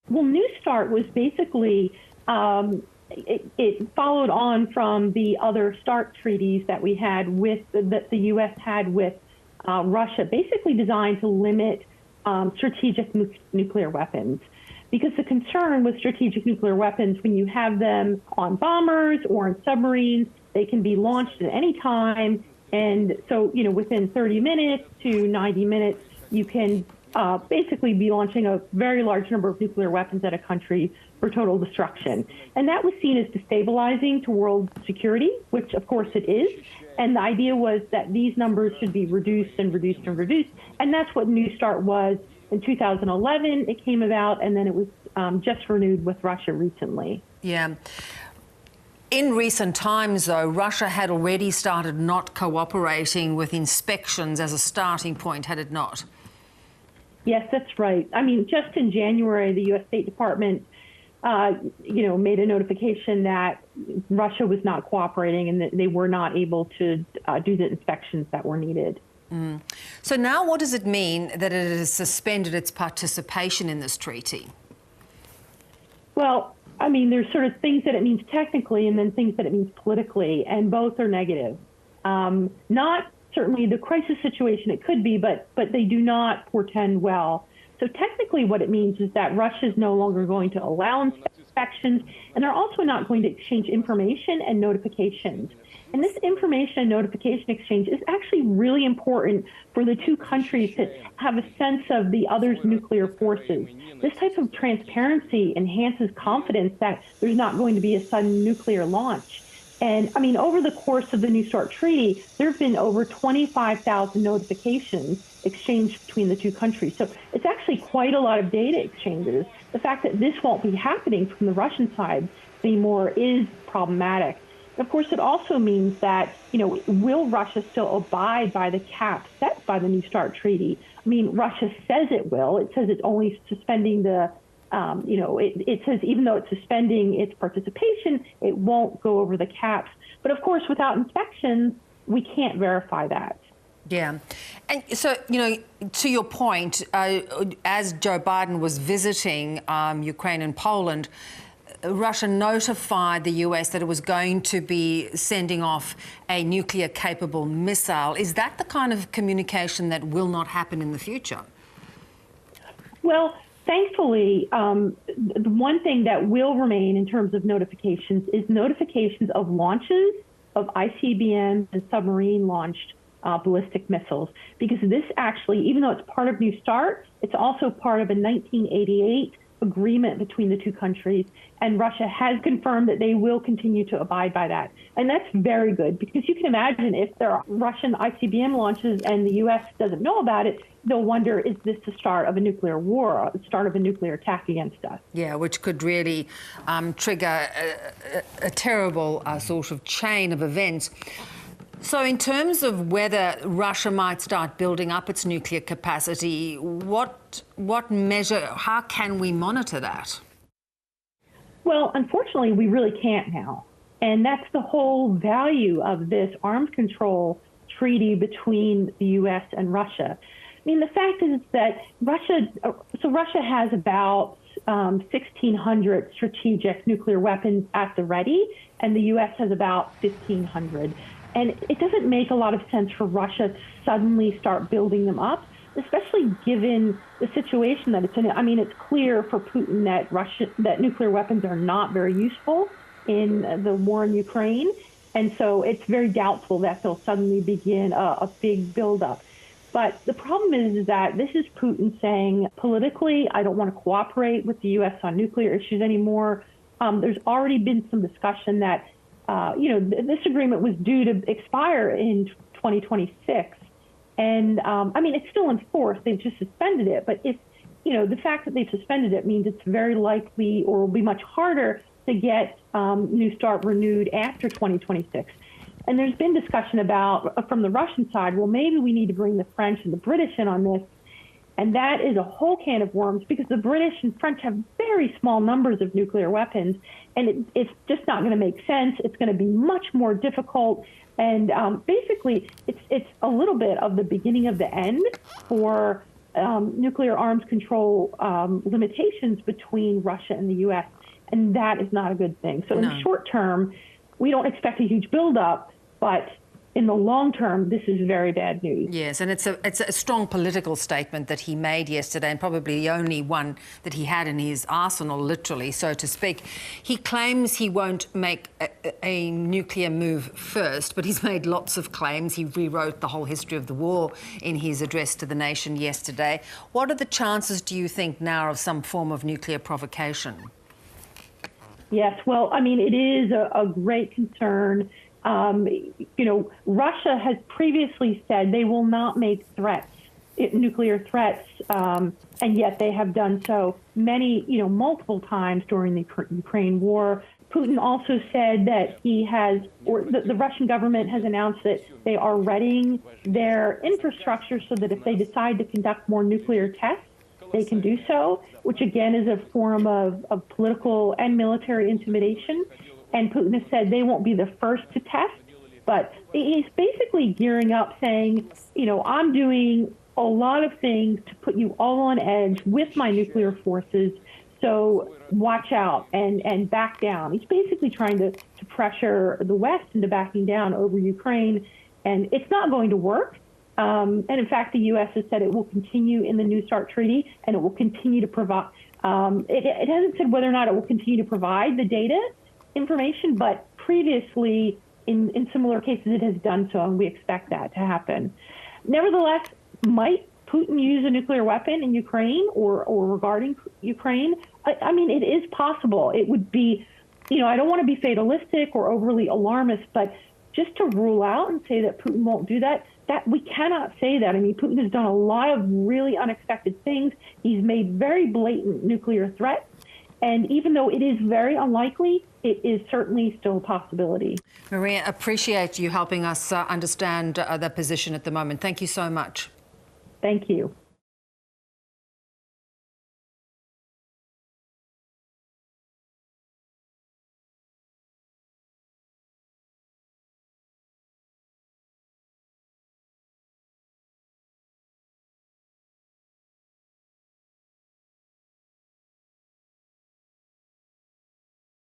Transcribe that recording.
Well, New START was basically, it followed on from the other START treaties that we had that the U.S. had with Russia, basically designed to limit strategic nuclear weapons. Because the concern with strategic nuclear weapons, when you have them on bombers or in submarines, they can be launched at any time. And so, within 30 minutes to 90 minutes, you can basically be launching a very large number of nuclear weapons at a country for total destruction. And that was seen as destabilizing to world security, which of course it is. And the idea was that these numbers should be reduced and reduced and reduced. And that's what New START was. In 2011, it came about, and then it was just renewed with Russia recently. Yeah. In recent times, though, Russia had already started not cooperating with inspections as a starting point, had it not? Yes, that's right. I mean, just in January, the U.S. State Department, made a notification that Russia was not cooperating and that they were not able to do the inspections that were needed. Mm. So now what does it mean that it has suspended its participation in this treaty? Well, I mean, there's sort of things that it means technically and then things that it means politically, and both are negative. Not certainly the crisis situation it could be, but they do not portend well. So technically what it means is that Russia is no longer going to allow inspections, and they're also not going to exchange information and notifications. And this information and notification exchange is actually really important for the two countries to have a sense of the other's nuclear forces. This type of transparency enhances confidence that there's not going to be a sudden nuclear launch. And I mean, over the course of the New START treaty, there have been over 25,000 notifications exchanged between the two countries. So it's actually quite a lot of data exchanges. The fact that this won't be happening from the Russian side anymore is problematic. Of course, it also means that, will Russia still abide by the cap set by the New START treaty? I mean, Russia says it will. It says it's only suspending it says even though it's suspending its participation, it won't go over the caps. But of course, without inspections, we can't verify that. Yeah. And so, to your point, as Joe Biden was visiting Ukraine and Poland, Russia notified the US that it was going to be sending off a nuclear-capable missile. Is that the kind of communication that will not happen in the future? Well, thankfully, the one thing that will remain in terms of notifications is notifications of launches of ICBM and submarine-launched ballistic missiles, because this actually, even though it's part of New START, it's also part of a 1988 agreement between the two countries, and Russia has confirmed that they will continue to abide by that. And that's very good, because you can imagine if there are Russian ICBM launches and the U.S. doesn't know about it, they'll wonder, is this the start of a nuclear war, the start of a nuclear attack against us? Yeah, which could really trigger a terrible sort of chain of events. So in terms of whether Russia might start building up its nuclear capacity, what measure, how can we monitor that? Well, unfortunately, we really can't now. And that's the whole value of this arms control treaty between the U.S. and Russia. I mean, the fact is that Russia has about 1,600 strategic nuclear weapons at the ready, and the U.S. has about 1,500. And it doesn't make a lot of sense for Russia to suddenly start building them up, especially given the situation that it's in. I mean, it's clear for Putin that nuclear weapons are not very useful in the war in Ukraine. And so it's very doubtful that they'll suddenly begin a big buildup. But the problem is that this is Putin saying, politically, I don't want to cooperate with the U.S. on nuclear issues anymore. There's already been some discussion that this agreement was due to expire in 2026. And I mean, it's still in force. They've just suspended it. But if, the fact that they've suspended it means it's very likely or will be much harder to get New START renewed after 2026. And there's been discussion about, from the Russian side, well, maybe we need to bring the French and the British in on this. And that is a whole can of worms, because the British and French have very small numbers of nuclear weapons, and it's just not going to make sense. It's going to be much more difficult. And basically, it's a little bit of the beginning of the end for nuclear arms control limitations between Russia and the U.S., and that is not a good thing. So in the short term, we don't expect a huge buildup, but in the long term, this is very bad news. Yes, and it's a strong political statement that he made yesterday, and probably the only one that he had in his arsenal, literally, so to speak. He claims he won't make a nuclear move first, but he's made lots of claims. He rewrote the whole history of the war in his address to the nation yesterday. What are the chances, do you think, now of some form of nuclear provocation? Yes, well, I mean, it is a great concern. You know, Russia has previously said they will not make nuclear threats, and yet they have done so multiple times during the Ukraine war. Putin also said that the Russian government has announced that they are readying their infrastructure so that if they decide to conduct more nuclear tests, they can do so, which again is a form of political and military intimidation. And Putin has said they won't be the first to test, but he's basically gearing up saying, you know, I'm doing a lot of things to put you all on edge with my nuclear forces, so watch out and back down. He's basically trying to pressure the West into backing down over Ukraine, and it's not going to work. And in fact, the U.S. has said it will continue in the New START treaty, and it will continue to provide. It hasn't said whether or not it will continue to provide the data information, but previously in similar cases it has done so, and we expect that to happen. Nevertheless, might Putin use a nuclear weapon in Ukraine or regarding Ukraine? I mean, it is possible. It would be, you know, I don't want to be fatalistic or overly alarmist, but just to rule out and say that Putin won't do that we cannot say that. I mean, Putin has done a lot of really unexpected things. He's made very blatant nuclear threats. And even though it is very unlikely, it is certainly still a possibility. Maria, appreciate you helping us understand the position at the moment. Thank you so much. Thank you.